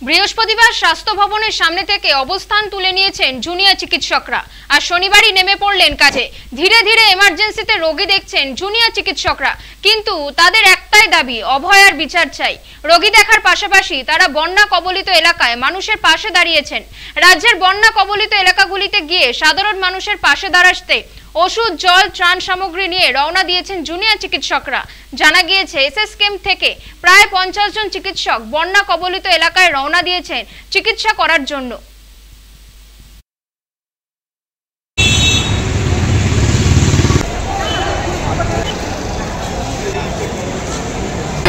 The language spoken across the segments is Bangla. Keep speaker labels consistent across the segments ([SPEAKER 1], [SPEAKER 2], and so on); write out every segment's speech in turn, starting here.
[SPEAKER 1] বৃহস্পতিবার স্বাস্থ্য ভবনের সামনে থেকে অবস্থান তুলে নিয়েছেন জুনিয়র চিকিৎসকরা আর শনিবারই নেমে পড়লেন কাজে। ধীরে ধীরে এমার্জেন্সিতে রোগী দেখছেন জুনিয়র চিকিৎসকরা, কিন্তু তাদের একটাই দাবি, অভয়ার বিচার চাই। রোগী দেখার পাশাপাশি তারা বন্যা কবলিত এলাকায় মানুষের পাশে দাঁড়িয়েছেন। রাজ্যের বন্যা কবলিত এলাকাগুলিতে গিয়ে সাধারণ মানুষের পাশে দাঁড়াতে ওষুধ, জল, ত্রাণ সামগ্রী নিয়ে রওনা দিয়েছেন জুনিয়র চিকিৎসকরা। জানা গিয়েছে এসএস ক্যাম্প থেকে প্রায় 50 জন চিকিৎসক বন্যা কবলিত এলাকায় রওনা দিয়েছেন চিকিৎসা করার জন্য।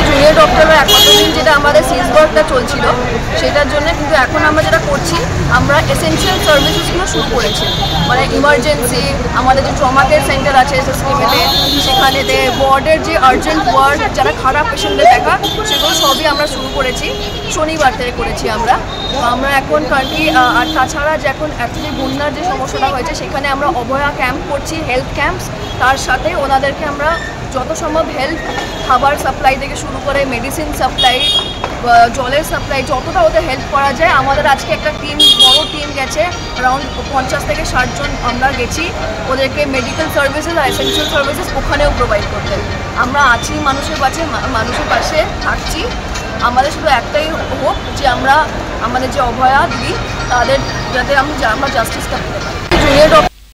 [SPEAKER 2] জুনিয়র ডক্টররা এতদিন যেটা আমাদের সিজ ওয়ার্কটা চলছিল সেটার জন্য, কিন্তু এখন আমরা যেটা করছি, আমরা এসেনশিয়াল সার্ভিসেসগুলো শুরু করেছি। মানে ইমার্জেন্সি, আমাদের যে ট্রমা কেয়ার সেন্টার আছে এসএসকেএমে, সেখানেতে ওয়ার্ডের যে আর্জেন্ট ওয়ার্ড, যারা খারাপ পেশেন্টদের দেখা, সেগুলো সবই আমরা শুরু করেছি। শনিবার থেকে করেছি আমরা এখন কারণটি। আর তাছাড়া যে এখন যে বন্যার যে সমস্যাটা হয়েছে, সেখানে আমরা অভয়া ক্যাম্প করছি, হেলথ ক্যাম্পস। তার সাথে ওনাদেরকে আমরা যত সম্ভব হেল্প, খাবার সাপ্লাই থেকে শুরু করে মেডিসিন সাপ্লাই, জলের সাপ্লাই, যতটা ওদের হেল্প করা যায়। আমাদের আজকে একটা বড় টিম গেছে, অ্যারাউন্ড 50 থেকে 60 জন আমরা গেছি ওদেরকে মেডিকেল সার্ভিসেস আর এসেনশিয়াল সার্ভিসেস ওখানেও প্রোভাইড করতে। আমরা আছি মানুষের পাশে থাকছি। আমাদের শুধু একটাই হোপ যে আমরা আমাদের যে অভয়া দিদি, তাদের যাতে আমরা জাস্টিসটা পেতে পারি।